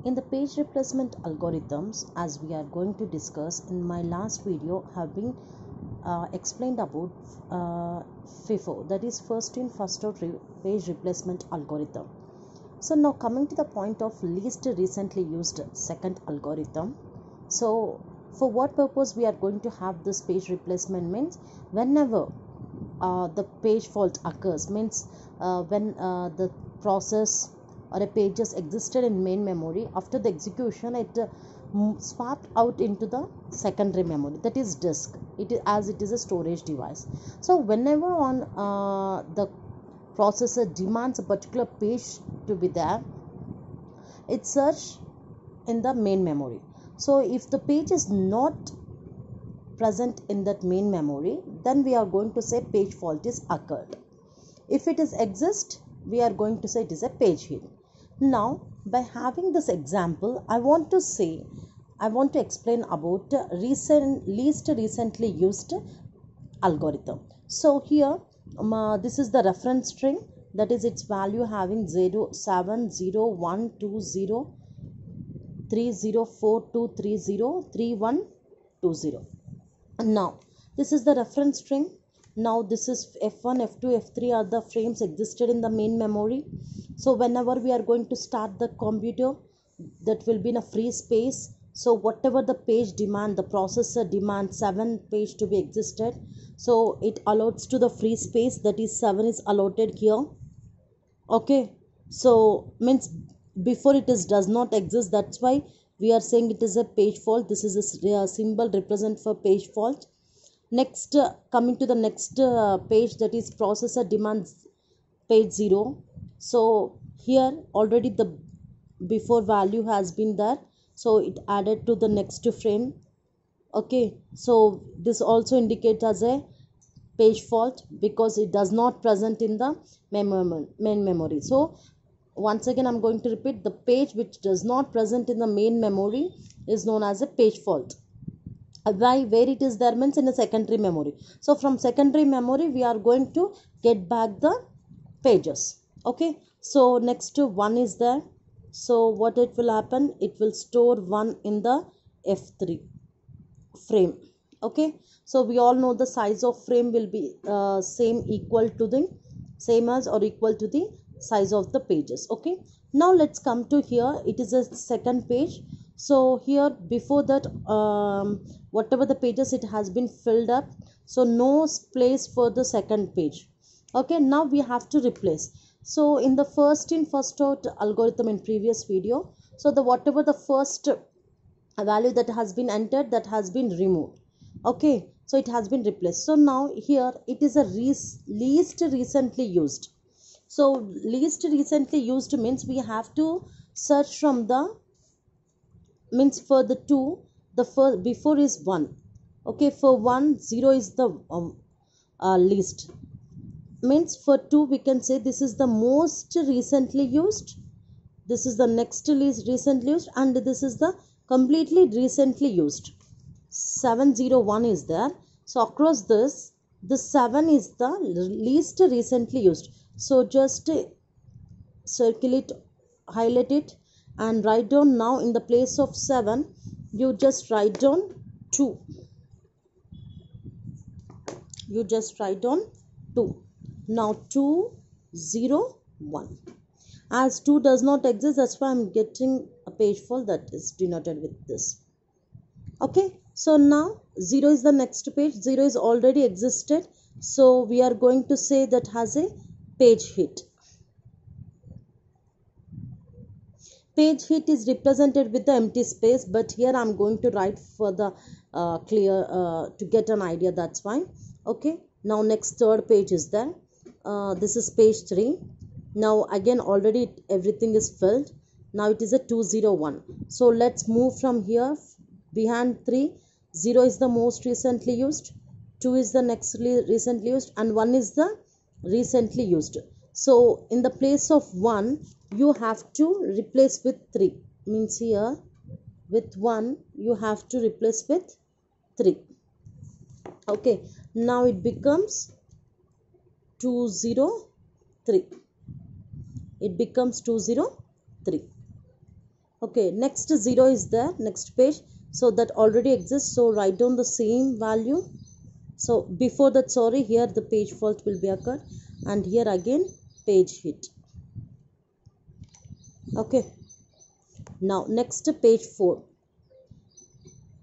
In the page replacement algorithms, as we are going to discuss in my last video, have been explained about FIFO, that is first in first out page replacement algorithm. So now coming to the point of least recently used second algorithm. So for what purpose we are going to have this page replacement means whenever the page fault occurs, means when the process or a page just existed in main memory, after the execution it swapped out into the secondary memory, that is disk, as it is a storage device. So whenever on the processor demands a particular page to be there, it search in the main memory. So if the page is not present in that main memory, then we are going to say page fault is occurred. If it is exist, we are going to say it is a page hit. Now by having this example, I want to explain about least recently used algorithm. So here this is the reference string, that is its value having 0701203042303120. Now this is the reference string. Now this is F1, F2, F3 are the frames existed in the main memory. So whenever we are going to start the computer, that will be in a free space. So whatever the page demand, the processor demands 7 page to be existed, so it allots to the free space, that is 7 is allotted here. Okay, so means before it is does not exist, that's why we are saying it is a page fault. This is a symbol represent for page fault. Next coming to the next page, that is processor demands page 0. So here already the before value has been there, so it added to the next frame. Okay, so this also indicates as a page fault because it does not present in the main memory. So once again I'm going to repeat, the page which does not present in the main memory is known as a page fault. Where it is there means in a secondary memory. So from secondary memory we are going to get back the pages. Okay, so next to 1 is there. So what it will happen, it will store 1 in the F3 frame. Okay, so we all know the size of frame will be same as or equal to the size of the pages. Okay, now let's come to here, it is a second page. So here before that whatever the pages it has been filled up, so no place for the second page. Okay, now we have to replace. So in the first in first out algorithm in previous video, so the whatever the first value that has been entered, that has been removed. Okay, so it has been replaced. So now here it is a least recently used. So least recently used means we have to search from the, means for the 2, the first before is 1. Okay, for 1 0 is the least, means for 2 we can say this is the most recently used, this is the next least recently used, and this is the completely recently used. 701 is there. So across this, the 7 is the least recently used. So just circle it, highlight it, and write down. Now in the place of 7 you just write down 2. You just write down 2. Now 201. As 2 does not exist, that's why I'm getting a page fault, that is denoted with this. Okay, so now 0 is the next page. 0 is already existed, so we are going to say that has a page hit. Page hit is represented with the empty space, but here I'm going to write for the clear to get an idea, that's fine. Okay, now next third page is there. This is page 3. Now again already everything is filled. Now it is a 201. So let's move from here. Behind 3, 0 is the most recently used, 2 is the next recently used, and 1 is the recently used. So in the place of 1 you have to replace with 3, means here with 1 you have to replace with 3. Okay, now it becomes 203. It becomes 203. Okay, next 0 is there, next page, so that already exists, so write down the same value. So before that, sorry, here the page fault will be occurred, and here again page hit. Okay, now next page 4.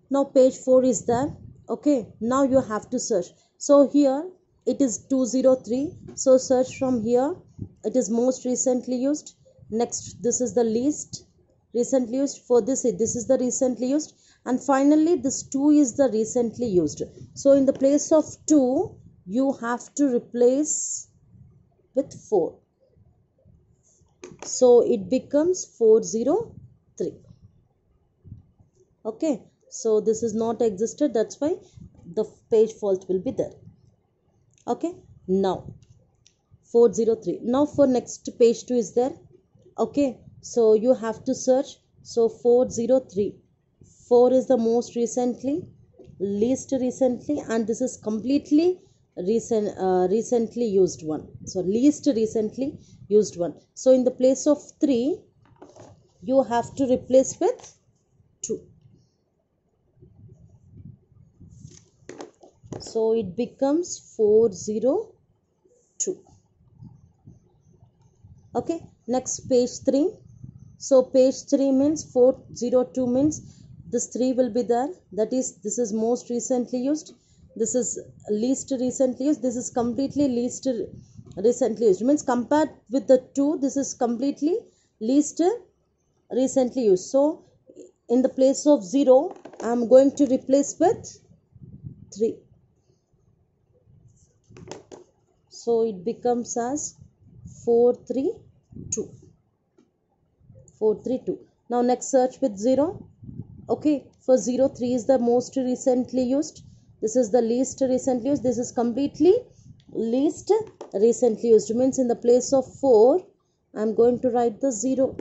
Now page 4 is there. Okay, now you have to search. So here it is 203, so search from here. It is most recently used. Next, this is the least recently used. For this is the recently used, and finally this 2 is the recently used. So in the place of 2 you have to replace with 4, so it becomes 403. Okay, so this is not existed, that's why the page fault will be there. Okay, now 403. Now for next page 2 is there. Okay, so you have to search. So 403, 4 is the most recently, least recently, and this is completely recently used one, so least recently used one. So in the place of 3 you have to replace with 2, so it becomes 402. Okay, next page 3. So page 3 means 402 means this 3 will be there, that is, this is most recently used, this is least recently used, this is completely least recently used, means compared with the 2 this is completely least recently used. So in the place of 0 I am going to replace with 3, so it becomes as 432. 432. Now next search with 0. Okay, for 0, 3 is the most recently used, this is the least recently used, this is completely least recently used, means in the place of 4 I am going to write the 0,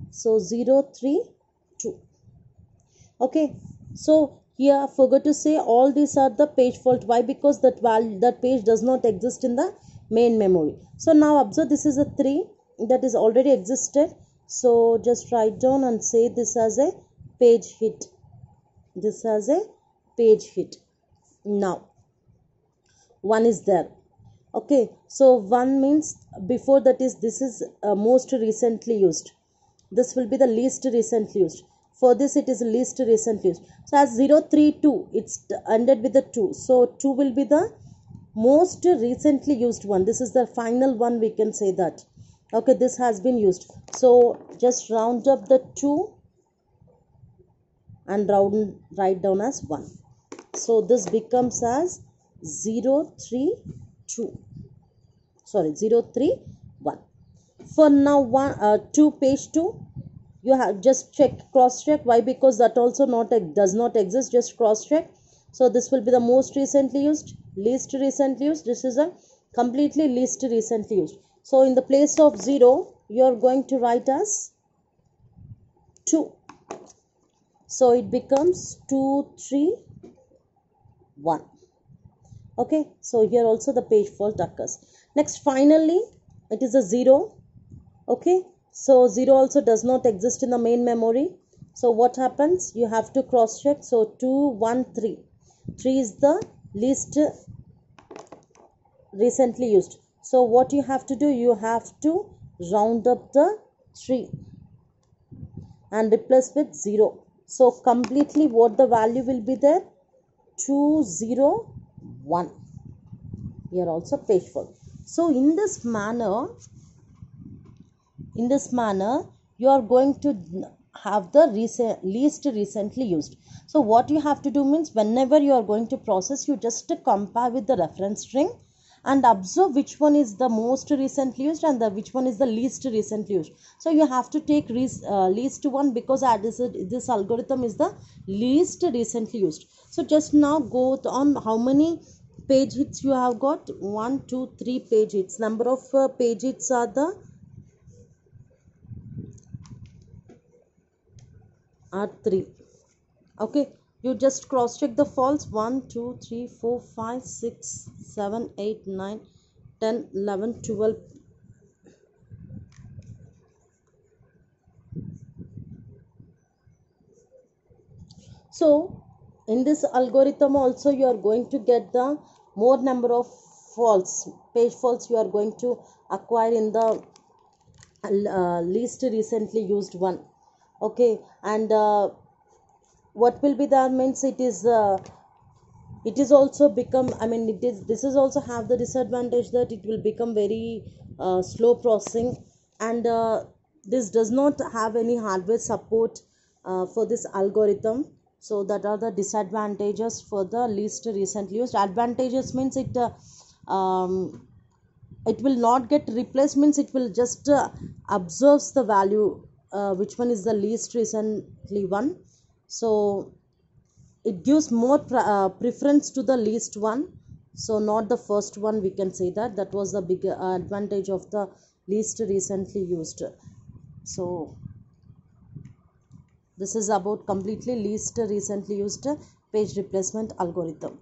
so 032. Okay, so here I forgot to say all these are the page fault. Why? Because that page does not exist in the main memory. So now observe, this is a 3 that is already existed, so just write down and say this as a page hit, this as a page hit. Now 1 is there. Okay, so 1 means before that is, this is most recently used, this will be the least recently used, for this it is least recently used. So as 032 it's ended with the 2, so 2 will be the most recently used one, this is the final one, we can say that. Okay, this has been used, so just round up the 2 and write down as 1, so this becomes as 032, sorry 031. For now 2 page 2 you have just check, cross check. Why? Because that also does not exist, just cross check. So this will be the most recently used, least recently used, this is a completely least recently used. So in the place of 0 you are going to write as 2, so it becomes 231. Okay, so here also the page fault occurs. Next, finally it is a 0. Okay, so 0 also does not exist in the main memory, so what happens, you have to cross check. So 213, 3 is the least recently used, so what you have to do, you have to round up the 3 and replace with 0, so completely what the value will be there, 201. Here also page fault. So in this manner you are going to have the least recently used. So what you have to do means, whenever you are going to process, you just compare with the reference string and observe which one is the most recently used and which one is the least recently used. So you have to take least one, because this algorithm is the least recently used. So just now go on how many page hits you have got. 1 2 3 page hits. Number of page hits are 3. Okay, you just cross check the false. 1 2 3 4 5 6 7 8 9 10 11 12 So in this algorithm also you are going to get the more number of page faults you are going to acquire in the least recently used one. Okay, and what will be there means it is also become, I mean, it is, this is also have the disadvantage that it will become very slow processing, and this does not have any hardware support for this algorithm. So that are the disadvantages for the least recently used. Advantages means it will not get replaced, means it will just observes the value which one is the least recently one. So it gives more preference to the least one, so not the first one. We can say that that was the big advantage of the least recently used. So this is about completely least recently used page replacement algorithm.